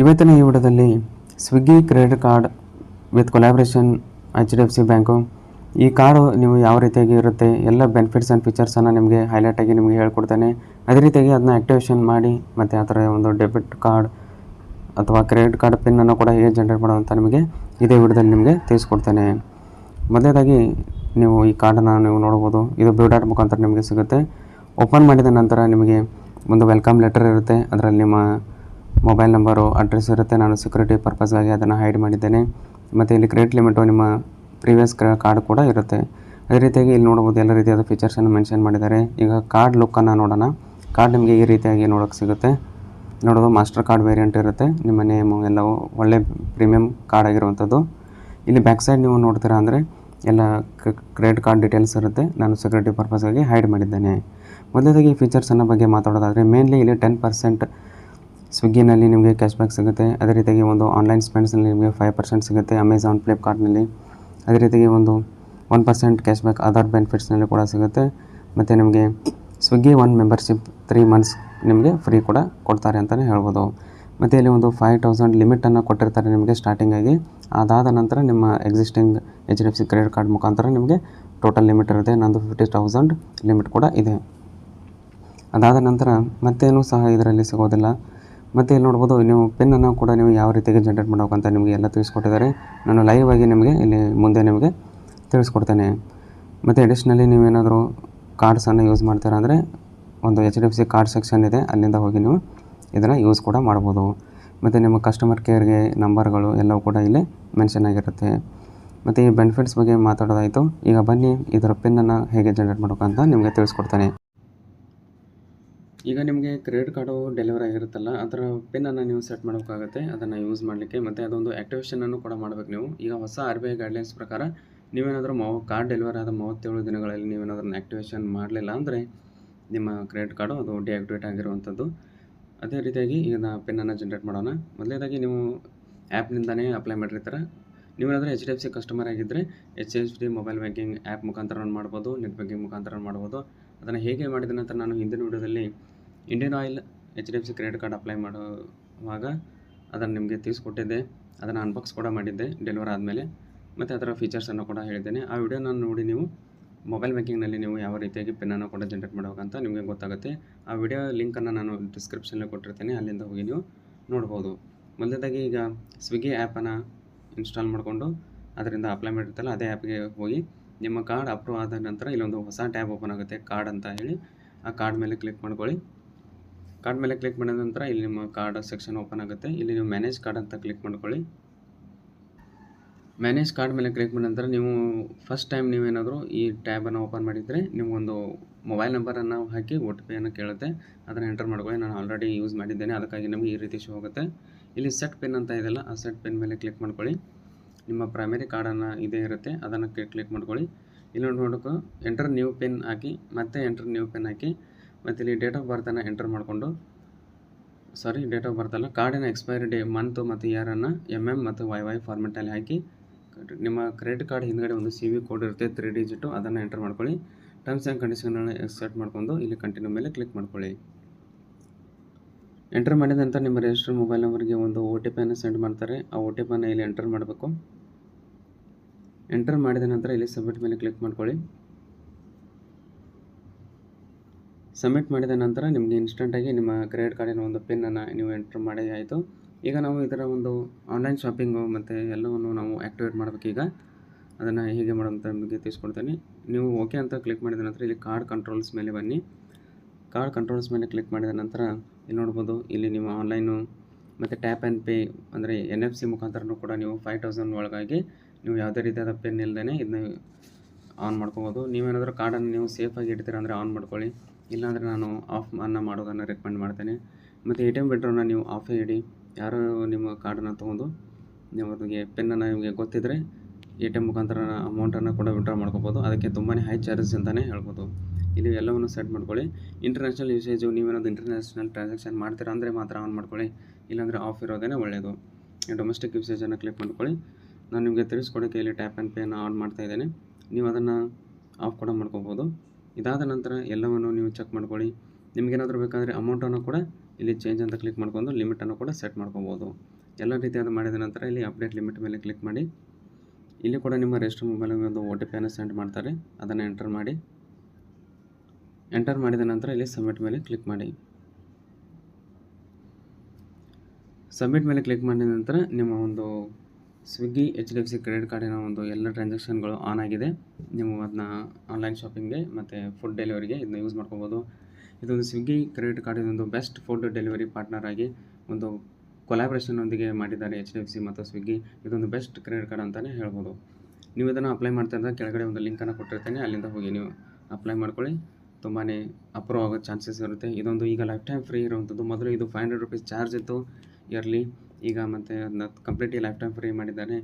ಇವತ್ತಿನ ಈ ವಿಡಿಯೋದಲ್ಲಿ Swiggy credit card with collaboration HDFC bank ಈ ಕಾರ್ಡು ನೀವು ಯಾವ ರೀತಿಯಾಗಿ ಇರುತ್ತೆ ಎಲ್ಲ ಬೆನಿಫಿಟ್ಸ್ ಆ್ಯಂಡ್ ಫೀಚರ್ಸನ್ನು ನಿಮಗೆ ಹೈಲೈಟಾಗಿ ನಿಮಗೆ ಹೇಳ್ಕೊಡ್ತೇನೆ. ಅದೇ ರೀತಿಯಾಗಿ ಅದನ್ನ ಆ್ಯಕ್ಟಿವೇಷನ್ ಮಾಡಿ ಮತ್ತು ಅದರ ಒಂದು ಡೆಬಿಟ್ ಕಾರ್ಡ್ ಅಥವಾ ಕ್ರೆಡಿಟ್ ಕಾರ್ಡ್ ಪಿನ್ನನ್ನು ಕೂಡ ಹೇಗೆ ಜನರೇಟ್ ಮಾಡೋದಂತ ನಿಮಗೆ ಇದೇ ವಿಡಿಯೋದಲ್ಲಿ ನಿಮಗೆ ತಿಳಿಸ್ಕೊಡ್ತೇನೆ. ಮೊದಲನೇದಾಗಿ ನೀವು ಈ ಕಾರ್ಡನ್ನು ನೀವು ನೋಡ್ಬೋದು. ಇದು ಬ್ಲೂ ಡಾಟ್ ಮುಖಾಂತರ ನಿಮಗೆ ಸಿಗುತ್ತೆ. ಓಪನ್ ಮಾಡಿದ ನಂತರ ನಿಮಗೆ ಒಂದು ವೆಲ್ಕಮ್ ಲೆಟರ್ ಇರುತ್ತೆ. ಅದರಲ್ಲಿ ನಿಮ್ಮ ಮೊಬೈಲ್ ನಂಬರು ಅಡ್ರೆಸ್ ಇರುತ್ತೆ. ನಾನು ಸೆಕ್ಯೂರಿಟಿ ಪರ್ಪಸ್ಗಾಗಿ ಅದನ್ನು ಹೈಡ್ ಮಾಡಿದ್ದೇನೆ. ಮತ್ತು ಇಲ್ಲಿ ಕ್ರೆಡಿಟ್ ಲಿಮಿಟು ನಿಮ್ಮ ಪ್ರೀವಿಯಸ್ ಕಾರ್ಡ್ ಕೂಡ ಇರುತ್ತೆ. ಅದೇ ರೀತಿಯಾಗಿ ಇಲ್ಲಿ ನೋಡ್ಬೋದು ಎಲ್ಲ ರೀತಿಯಾದ ಫೀಚರ್ಸನ್ನು ಮೆನ್ಷನ್ ಮಾಡಿದ್ದಾರೆ. ಈಗ ಕಾರ್ಡ್ ಲುಕ್ಕನ್ನು ನೋಡೋಣ. ಕಾರ್ಡ್ ನಿಮಗೆ ಈ ರೀತಿಯಾಗಿ ನೋಡೋಕ್ಕೆ ಸಿಗುತ್ತೆ. ನೋಡೋದು ಮಾಸ್ಟರ್ ಕಾರ್ಡ್ ವೇರಿಯಂಟ್ ಇರುತ್ತೆ. ನಿಮ್ಮ ನೇಮು ಎಲ್ಲವೂ ಒಳ್ಳೆ ಪ್ರೀಮಿಯಮ್ ಕಾರ್ಡ್ ಆಗಿರುವಂಥದ್ದು. ಇಲ್ಲಿ ಬ್ಯಾಕ್ ಸೈಡ್ ನೀವು ನೋಡ್ತೀರಾ ಅಂದರೆ ಎಲ್ಲ ಕ್ರೆಡಿಟ್ ಕಾರ್ಡ್ ಡೀಟೇಲ್ಸ್ ಇರುತ್ತೆ. ನಾನು ಸೆಕ್ಯೂರಿಟಿ ಪರ್ಪಸ್ಗಾಗಿ ಹೈಡ್ ಮಾಡಿದ್ದೇನೆ. ಮೊದಲನೇದಾಗಿ ಈ ಫೀಚರ್ಸನ್ನು ಬಗ್ಗೆ ಮಾತಾಡೋದಾದರೆ ಮೇನ್ಲಿ ಇಲ್ಲಿ 10% ಸ್ವಿಗ್ಗಿನಲ್ಲಿ ನಿಮಗೆ ಕ್ಯಾಶ್ಬ್ಯಾಕ್ ಸಿಗುತ್ತೆ. ಅದೇ ರೀತಿಯಾಗಿ ಒಂದು ಆನ್ಲೈನ್ ಸ್ಪೆಂಡ್ಸ್ನಲ್ಲಿ ನಿಮಗೆ 5% ಸಿಗುತ್ತೆ. ಅಮೆಝಾನ್, ಫ್ಲಿಪ್ಕಾರ್ಟ್ನಲ್ಲಿ ಅದೇ ರೀತಿಯಾಗಿ ಒಂದು 1% ಕ್ಯಾಶ್ಬ್ಯಾಕ್ ಅದರ್ ಬೆನಿಫಿಟ್ಸ್ನಲ್ಲಿ ಕೂಡ ಸಿಗುತ್ತೆ. ಮತ್ತು ನಿಮಗೆ ಸ್ವಿಗ್ಗಿ ಒನ್ ಮೆಂಬರ್ಶಿಪ್ 3 ಮಂತ್ಸ್ ನಿಮಗೆ ಫ್ರೀ ಕೂಡ ಕೊಡ್ತಾರೆ ಅಂತಲೇ ಹೇಳ್ಬೋದು. ಮತ್ತು ಇಲ್ಲಿ ಒಂದು 5000 ಲಿಮಿಟನ್ನು ಕೊಟ್ಟಿರ್ತಾರೆ ನಿಮಗೆ ಸ್ಟಾರ್ಟಿಂಗಾಗಿ. ಅದಾದ ನಂತರ ನಿಮ್ಮ ಎಕ್ಸಿಸ್ಟಿಂಗ್ HDFC ಕ್ರೆಡಿಟ್ ಕಾರ್ಡ್ ಮುಖಾಂತರ ನಿಮಗೆ ಟೋಟಲ್ ಲಿಮಿಟ್ ಇರುತ್ತೆ. ನಂದು 50,000 ಲಿಮಿಟ್ ಕೂಡ ಇದೆ. ಅದಾದ ನಂತರ ಮತ್ತೇನೂ ಸಹ ಇದರಲ್ಲಿ ಸಿಗೋದಿಲ್ಲ. ಮತ್ತು ಇಲ್ಲಿ ನೋಡ್ಬೋದು ನೀವು ಪಿನ್ನನ್ನು ಕೂಡ ನೀವು ಯಾವ ರೀತಿಯಾಗಿ ಜನರೇಟ್ ಮಾಡೋಕ್ಕಂತ ನಿಮಗೆ ಎಲ್ಲ ತಿಳಿಸ್ಕೊಟ್ಟಿದ್ದಾರೆ. ನಾನು ಲೈವ್ ಆಗಿ ನಿಮಗೆ ಇಲ್ಲಿ ಮುಂದೆ ನಿಮಗೆ ತಿಳಿಸ್ಕೊಡ್ತೇನೆ. ಮತ್ತು ಅಡಿಷ್ನಲಿ ನೀವೇನಾದರೂ ಕಾರ್ಡ್ಸನ್ನು ಯೂಸ್ ಮಾಡ್ತೀರಾ ಅಂದರೆ ಒಂದು HDFC ಕಾರ್ಡ್ ಸೆಕ್ಷನ್ ಇದೆ, ಅಲ್ಲಿಂದ ಹೋಗಿ ನೀವು ಇದನ್ನು ಯೂಸ್ ಕೂಡ ಮಾಡ್ಬೋದು. ಮತ್ತು ನಿಮ್ಮ ಕಸ್ಟಮರ್ ಕೇರ್ಗೆ ನಂಬರ್ಗಳು ಎಲ್ಲವೂ ಕೂಡ ಇಲ್ಲಿ ಮೆನ್ಷನ್ ಆಗಿರುತ್ತೆ. ಮತ್ತು ಈ ಬೆನಿಫಿಟ್ಸ್ ಬಗ್ಗೆ ಮಾತಾಡೋದಾಯಿತು. ಈಗ ಬನ್ನಿ ಇದರ ಪಿನ್ನನ್ನು ಹೇಗೆ ಜನರೇಟ್ ಮಾಡೋಕ್ಕಂತ ನಿಮಗೆ ತಿಳಿಸ್ಕೊಡ್ತೇನೆ. ಈಗ ನಿಮಗೆ ಕ್ರೆಡಿಟ್ ಕಾರ್ಡು ಡೆಲಿವರಿ ಆಗಿರುತ್ತಲ್ಲ, ಅದರ ಪಿನ್ನನ್ನು ನೀವು ಸೆಟ್ ಮಾಡಬೇಕಾಗುತ್ತೆ ಅದನ್ನು ಯೂಸ್ ಮಾಡಲಿಕ್ಕೆ. ಮತ್ತು ಅದೊಂದು ಆ್ಯಕ್ಟಿವೇಷನನ್ನು ಕೂಡ ಮಾಡಬೇಕು ನೀವು. ಈಗ ಹೊಸ RBI ಗೈಡ್ಲೈನ್ಸ್ ಪ್ರಕಾರ ನೀವೇನಾದರೂ ಕಾರ್ಡ್ ಡೆಲಿವರಿ ಆದ 37 ದಿನಗಳಲ್ಲಿ ನೀವೇನಾದ್ರೂ ಆ್ಯಕ್ಟಿವೇಷನ್ ಮಾಡಲಿಲ್ಲ ಅಂದರೆ ನಿಮ್ಮ ಕ್ರೆಡಿಟ್ ಕಾರ್ಡು ಅದು ಡಿಆಕ್ಟಿವೇಟ್ ಆಗಿರುವಂಥದ್ದು. ಅದೇ ರೀತಿಯಾಗಿ ಈಗ ಪಿನ್ನನ್ನು ಜನರೇಟ್ ಮಾಡೋಣ. ಮೊದಲನೇದಾಗಿ ನೀವು ಆ್ಯಪ್ನಿಂದನೇ ಅಪ್ಲೈ ಮಾಡಿರ್ತೀರ. ನೀವೇನಾದರೂ HDFC ಕಸ್ಟಮರ್ ಆಗಿದ್ದರೆ HDFC ಮೊಬೈಲ್ ಬ್ಯಾಂಕಿಂಗ್ ಆ್ಯಪ್ ಮುಖಾಂತರ ರನ್ ಮಾಡ್ಬೋದು, ನೆಟ್ ಬ್ಯಾಂಕಿಂಗ್ ಮುಖಾಂತರ ರನ್ ಮಾಡ್ಬೋದು. ಅದನ್ನು ಹೇಗೆ ಮಾಡಿದ ನಂತರ ನಾನು ಹಿಂದಿನ ವಿಡಿಯೋದಲ್ಲಿ Indian oil HDFC credit card apply ಮಾಡುವಾಗ ಅದನ್ನು ನಿಮಗೆ ತಿಳಿಸ್ಕೊಟ್ಟಿದ್ದೆ. ಅದನ್ನು ಅನ್ಬಾಕ್ಸ್ ಕೂಡ ಮಾಡಿದ್ದೆ ಡೆಲಿವರ್ ಆದಮೇಲೆ. ಮತ್ತು ಅದರ ಫೀಚರ್ಸನ್ನು ಕೂಡ ಹೇಳಿದ್ದೇನೆ. ಆ ವಿಡಿಯೋನ ನೋಡಿ ನೀವು ಮೊಬೈಲ್ ಬ್ಯಾಂಕಿಂಗ್ನಲ್ಲಿ ನೀವು ಯಾವ ರೀತಿಯಾಗಿ ಪಿನ್ನನ್ನು ಕೂಡ ಜನರೇಟ್ ಮಾಡಬೇಕಂತ ನಿಮಗೆ ಗೊತ್ತಾಗುತ್ತೆ. ಆ ವಿಡಿಯೋ ಲಿಂಕನ್ನು ನಾನು ಡಿಸ್ಕ್ರಿಪ್ಷನಲ್ಲಿ ಕೊಟ್ಟಿರ್ತೀನಿ, ಅಲ್ಲಿಂದ ಹೋಗಿ ನೀವು ನೋಡ್ಬೋದು. ಮೊದಲನೇದಾಗಿ ಈಗ ಸ್ವಿಗ್ಗಿ ಆ್ಯಪನ್ನು ಇನ್ಸ್ಟಾಲ್ ಮಾಡಿಕೊಂಡು ಅದರಿಂದ ಅಪ್ಲೈ ಮಾಡಿರ್ತಾರಲ್ಲ ಅದೇ ಆ್ಯಪ್ಗೆ ಹೋಗಿ ನಿಮ್ಮ ಕಾರ್ಡ್ ಅಪ್ರೂವ್ ಆದ ನಂತರ ಇಲ್ಲೊಂದು ಹೊಸ ಟ್ಯಾಬ್ ಓಪನ್ ಆಗುತ್ತೆ, ಕಾರ್ಡ್ ಅಂತ ಹೇಳಿ. ಆ ಕಾರ್ಡ್ ಮೇಲೆ ಕ್ಲಿಕ್ ಮಾಡ್ಕೊಳ್ಳಿ. ಕಾರ್ಡ್ ಮೇಲೆ ಕ್ಲಿಕ್ ಮಾಡಿದ ನಂತರ ಇಲ್ಲಿ ನಿಮ್ಮ ಕಾರ್ಡ್ ಸೆಕ್ಷನ್ ಓಪನ್ ಆಗುತ್ತೆ. ಇಲ್ಲಿ ನೀವು ಮ್ಯಾನೇಜ್ ಕಾರ್ಡ್ ಅಂತ ಕ್ಲಿಕ್ ಮಾಡ್ಕೊಳ್ಳಿ. ಮ್ಯಾನೇಜ್ ಕಾರ್ಡ್ ಮೇಲೆ ಕ್ಲಿಕ್ ಮಾಡಿದ ನಂತರ ನೀವು ಫಸ್ಟ್ ಟೈಮ್ ನೀವೇನಾದರೂ ಈ ಟ್ಯಾಬನ್ನು ಓಪನ್ ಮಾಡಿದರೆ ನಿಮಗೊಂದು ಮೊಬೈಲ್ ನಂಬರನ್ನು ಹಾಕಿ OTP ಕೇಳುತ್ತೆ. ಅದನ್ನು ಎಂಟರ್ ಮಾಡ್ಕೊಳ್ಳಿ. ನಾನು ಆಲ್ರೆಡಿ ಯೂಸ್ ಮಾಡಿದ್ದೇನೆ, ಅದಕ್ಕಾಗಿ ನಮಗೆ ಈ ರೀತಿ ಶೋ ಆಗುತ್ತೆ. ಇಲ್ಲಿ ಸೆಟ್ ಪಿನ್ ಅಂತ ಇದೆಯಲ್ಲ, ಆ ಸೆಟ್ ಪಿನ್ ಮೇಲೆ ಕ್ಲಿಕ್ ಮಾಡ್ಕೊಳ್ಳಿ. ನಿಮ್ಮ ಪ್ರೈಮರಿ ಕಾರ್ಡನ್ನು ಇದೇ ಇರುತ್ತೆ, ಅದನ್ನು ಕ್ಲಿಕ್ ಮಾಡ್ಕೊಳ್ಳಿ. ಇಲ್ಲಿ ನೋಡೋಕೆ ಎಂಟರ್ ನ್ಯೂ ಪಿನ್ ಹಾಕಿ, ಮತ್ತೆ ಎಂಟರ್ ನ್ಯೂ ಪಿನ್ ಹಾಕಿ, ಮತ್ತು ಇಲ್ಲಿ ಡೇಟ್ ಆಫ್ ಬರ್ತನ್ನು ಎಂಟರ್ ಮಾಡಿಕೊಂಡು ಡೇಟ್ ಆಫ್ ಬರ್ತ್ ಅಲ್ಲ, ಕಾರ್ಡಿನ ಎಕ್ಸ್ಪೈರಿ ಡೇ ಮಂತ್ ಮತ್ತು ಇಯರನ್ನು MM ಮತ್ತು YY ಫಾರ್ಮೆಟಲ್ಲಿ ಹಾಕಿ ನಿಮ್ಮ ಕ್ರೆಡಿಟ್ ಕಾರ್ಡ್ ಹಿಂದ್ಗಡೆ ಒಂದು CV ಕೋಡ್ ಇರುತ್ತೆ 3 ಡಿಜಿಟು, ಅದನ್ನು ಎಂಟರ್ ಮಾಡ್ಕೊಳ್ಳಿ. ಟರ್ಮ್ಸ್ ಆ್ಯಂಡ್ ಕಂಡೀಷನ್ಗಳನ್ನ ಎಕ್ಸೆಪ್ಟ್ ಮಾಡ್ಕೊಂಡು ಇಲ್ಲಿ ಕಂಟಿನ್ಯೂ ಮೇಲೆ ಕ್ಲಿಕ್ ಮಾಡ್ಕೊಳ್ಳಿ. ಎಂಟರ್ ಮಾಡಿದ ನಂತರ ನಿಮ್ಮ ರಿಜಿಸ್ಟರ್ಡ್ ಮೊಬೈಲ್ ನಂಬರ್ಗೆ ಒಂದು OTP ಸೆಂಡ್ ಮಾಡ್ತಾರೆ. ಆ OTP ಇಲ್ಲಿ ಎಂಟರ್ ಮಾಡಬೇಕು. ಎಂಟರ್ ಮಾಡಿದ ನಂತರ ಇಲ್ಲಿ ಸಬ್ಮಿಟ್ ಮೇಲೆ ಕ್ಲಿಕ್ ಮಾಡ್ಕೊಳ್ಳಿ. ಸಬ್ಮಿಟ್ ಮಾಡಿದ ನಂತರ ನಿಮಗೆ ಇನ್ಸ್ಟೆಂಟಾಗಿ ನಿಮ್ಮ ಕ್ರೆಡಿಟ್ ಕಾರ್ಡಿನ ಒಂದು ಪಿನ್ನನ್ನು ನೀವು ಎಂಟರ್ ಮಾಡಿ ಆಯಿತು. ಈಗ ನಾವು ಇದರ ಒಂದು ಆನ್ಲೈನ್ ಶಾಪಿಂಗು ಮತ್ತು ಎಲ್ಲವನ್ನು ನಾವು ಆ್ಯಕ್ಟಿವೇಟ್ ಮಾಡಬೇಕೀಗ. ಅದನ್ನು ಹೇಗೆ ಮಾಡೋಂಥ ಬಗ್ಗೆ ತಿಳಿಸ್ಕೊಡ್ತೀನಿ. ನೀವು ಓಕೆ ಅಂತ ಕ್ಲಿಕ್ ಮಾಡಿದ ನಂತರ ಇಲ್ಲಿ ಕಾರ್ಡ್ ಕಂಟ್ರೋಲ್ಸ್ ಮೇಲೆ ಬನ್ನಿ. ಕಾರ್ಡ್ ಕಂಟ್ರೋಲ್ಸ್ ಮೇಲೆ ಕ್ಲಿಕ್ ಮಾಡಿದ ನಂತರ ಇಲ್ಲಿ ನೋಡ್ಬೋದು, ಇಲ್ಲಿ ನೀವು ಆನ್ಲೈನು ಮತ್ತು ಟ್ಯಾಪ್ ಆ್ಯಂಡ್ ಪೇ ಅಂದರೆ NFC ಮುಖಾಂತರನೂ ಕೂಡ ನೀವು 5000 ಒಳಗಾಗಿ ನೀವು ಯಾವುದೇ ರೀತಿಯಾದ ಪಿನ್ ಇಲ್ಲದೇ ಇದನ್ನ ಆನ್ ಮಾಡ್ಕೋಬೋದು. ನೀವೇನಾದರೂ ಕಾರ್ಡನ್ನು ನೀವು ಸೇಫಾಗಿ ಇಡ್ತೀರ ಅಂದರೆ ಆನ್ ಮಾಡ್ಕೊಳ್ಳಿ, ಇಲ್ಲಾಂದರೆ ನಾನು ಆಫ್ ಮಾಡೋದನ್ನು ರೆಕಮೆಂಡ್ ಮಾಡ್ತೇನೆ. ಮತ್ತು ATM ವಿಡ್ರಾನ ನೀವು ಆಫೇ ಇಡಿ. ಯಾರು ನಿಮ್ಮ ಕಾರ್ಡನ್ನು ತೊಗೊಂಡು ನೀವು ಅದಕ್ಕೆ ಪಿನ್ನನ್ನು ನಿಮಗೆ ಗೊತ್ತಿದ್ದರೆ ATM ಮುಖಾಂತರ ಅಮೌಂಟನ್ನು ಕೂಡ ವಿಡ್ರಾ ಮಾಡ್ಕೋಬೋದು. ಅದಕ್ಕೆ ತುಂಬಾ ಹೈ ಚಾರ್ಜಸ್ ಅಂತಲೇ ಹೇಳ್ಬೋದು. ಇಲ್ಲಿ ಎಲ್ಲವನ್ನು ಸೆಟ್ ಮಾಡ್ಕೊಳ್ಳಿ. ಇಂಟರ್ನ್ಯಾಷನಲ್ ಯೂಸೇಜು ನೀವೇನಾದ್ರು ಇಂಟರ್ನ್ಯಾಷನಲ್ ಟ್ರಾನ್ಸಾಕ್ಷನ್ ಮಾಡ್ತೀರಾ ಅಂದರೆ ಮಾತ್ರ ಆನ್ ಮಾಡ್ಕೊಳ್ಳಿ, ಇಲ್ಲಾಂದರೆ ಆಫ್ ಇರೋದೇ ಒಳ್ಳೆಯದು. ಡೊಮೆಸ್ಟಿಕ್ ಯೂಸೇಜನ್ನು ಕ್ಲಿಕ್ ಮಾಡ್ಕೊಳ್ಳಿ. ನಾನು ನಿಮಗೆ ತಿಳಿಸ್ಕೊಡೋಕ್ಕೆ ಇಲ್ಲಿ ಟ್ಯಾಪ್ ಆ್ಯಂಡ್ ಪೇನ ಆನ್ ಮಾಡ್ತಾ ಇದ್ದೇನೆ. ನೀವು ಅದನ್ನು ಆಫ್ ಕೂಡ ಮಾಡ್ಕೋಬೋದು. ಇದಾದ ನಂತರ ಎಲ್ಲವನ್ನು ನೀವು ಚೆಕ್ ಮಾಡ್ಕೊಳ್ಳಿ. ನಿಮಗೇನಾದರೂ ಬೇಕಾದರೆ ಅಮೌಂಟನ್ನು ಕೂಡ ಇಲ್ಲಿ ಚೇಂಜ್ ಅಂತ ಕ್ಲಿಕ್ ಮಾಡ್ಕೊಂಡು ಲಿಮಿಟನ್ನು ಕೂಡ ಸೆಟ್ ಮಾಡ್ಕೋಬೋದು. ಎಲ್ಲ ರೀತಿಯಾದ ಮಾಡಿದ ನಂತರ ಇಲ್ಲಿ ಅಪ್ಡೇಟ್ ಲಿಮಿಟ್ ಮೇಲೆ ಕ್ಲಿಕ್ ಮಾಡಿ. ಇಲ್ಲಿ ಕೂಡ ನಿಮ್ಮ ರಿಜಿಸ್ಟರ್ ಮೊಬೈಲ್ಗೆ ಒಂದು OTPಯನ್ನು ಸೆಂಡ್ ಮಾಡ್ತಾರೆ, ಅದನ್ನು ಎಂಟರ್ ಮಾಡಿ. ಎಂಟರ್ ಮಾಡಿದ ನಂತರ ಇಲ್ಲಿ ಸಬ್ಮಿಟ್ ಮೇಲೆ ಕ್ಲಿಕ್ ಮಾಡಿ. ಸಬ್ಮಿಟ್ ಮೇಲೆ ಕ್ಲಿಕ್ ಮಾಡಿದ ನಂತರ ನಿಮ್ಮ ಒಂದು ಸ್ವಿಗ್ಗಿ HDFC ಕ್ರೆಡಿಟ್ ಕಾರ್ಡಿನ ಒಂದು ಎಲ್ಲ ಟ್ರಾನ್ಸಾಕ್ಷನ್ಗಳು ಆನ್ ಆಗಿದೆ. ನೀವು ಅದನ್ನ ಆನ್ಲೈನ್ ಶಾಪಿಂಗ್ಗೆ ಮತ್ತು ಫುಡ್ ಡೆಲಿವರಿಗೆ ಇದನ್ನ ಯೂಸ್ ಮಾಡ್ಕೋಬೋದು. ಇದೊಂದು ಸ್ವಿಗ್ಗಿ ಕ್ರೆಡಿಟ್ ಕಾರ್ಡ್ ಇದೊಂದು ಬೆಸ್ಟ್ ಫುಡ್ ಡೆಲಿವರಿ ಪಾರ್ಟ್ನರ್ ಆಗಿ ಒಂದು ಕೊಲಾಬ್ರೇಷನ್ನೊಂದಿಗೆ ಮಾಡಿದ್ದಾರೆ HDFC ಮತ್ತು ಸ್ವಿಗ್ಗಿ. ಇದೊಂದು ಬೆಸ್ಟ್ ಕ್ರೆಡಿಟ್ ಕಾರ್ಡ್ ಅಂತಲೇ ಹೇಳ್ಬೋದು. ನೀವು ಇದನ್ನು ಅಪ್ಲೈ ಮಾಡ್ತಾ ಇದ್ದರೆ ಕೆಳಗಡೆ ಒಂದು ಲಿಂಕನ್ನು ಕೊಟ್ಟಿರ್ತೇನೆ, ಅಲ್ಲಿಂದ ಹೋಗಿ ನೀವು ಅಪ್ಲೈ ಮಾಡ್ಕೊಳ್ಳಿ. ತುಂಬಾ ಅಪ್ರೂವ್ ಆಗೋ ಚಾನ್ಸಸ್ ಇರುತ್ತೆ. ಇದೊಂದು ಈಗ ಲೈಫ್ ಟೈಮ್ ಫ್ರೀ ಇರುವಂಥದ್ದು. ಮೊದಲು ಇದು 500 ರೂಪೀಸ್ ಚಾರ್ಜ್ ಇತ್ತು ಇಯರ್ಲಿ, ಈಗ ಮತ್ತು ಅದನ್ನ ಕಂಪ್ಲೀಟ್ಲಿ ಲೈಫ್ ಟೈಮ್ ಫ್ರೀ ಮಾಡಿದ್ದಾನೆ.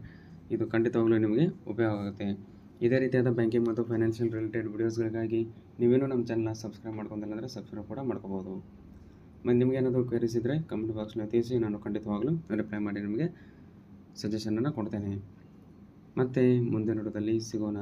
ಇದು ಖಂಡಿತವಾಗ್ಲೂ ನಿಮಗೆ ಉಪಯೋಗ ಆಗುತ್ತೆ. ಇದೇ ರೀತಿಯಾದ ಬ್ಯಾಂಕಿಂಗ್ ಮತ್ತು ಫೈನಾನ್ಷಿಯಲ್ ರಿಲೇಟೆಡ್ ವೀಡಿಯೋಸ್ಗಳಿಗಾಗಿ ನೀವೇನು ನಮ್ಮ ಚಾನಲ್ನ ಸಬ್ಸ್ಕ್ರೈಬ್ ಮಾಡ್ಕೊಂಡಿಲ್ಲ ಅಂದರೆ ಸಬ್ಸ್ಕ್ರೈಬ್ ಕೂಡ ಮಾಡ್ಕೋಬೋದು. ಮತ್ತು ನಿಮಗೆ ಏನಾದರೂ ಕ್ವೆರೀಸ್ ಇದ್ದರೆ ಕಮೆಂಟ್ ಬಾಕ್ಸ್ನಲ್ಲಿ ತಿಳಿಸಿ, ನಾನು ಖಂಡಿತವಾಗ್ಲೂ ರಿಪ್ಲೈ ಮಾಡಿ ನಿಮಗೆ ಸಜೆಷನನ್ನು ಕೊಡ್ತೇನೆ. ಮತ್ತು ಮುಂದಿನ ವಿಡಿಯೋದಲ್ಲಿ ಸಿಗೋಣ.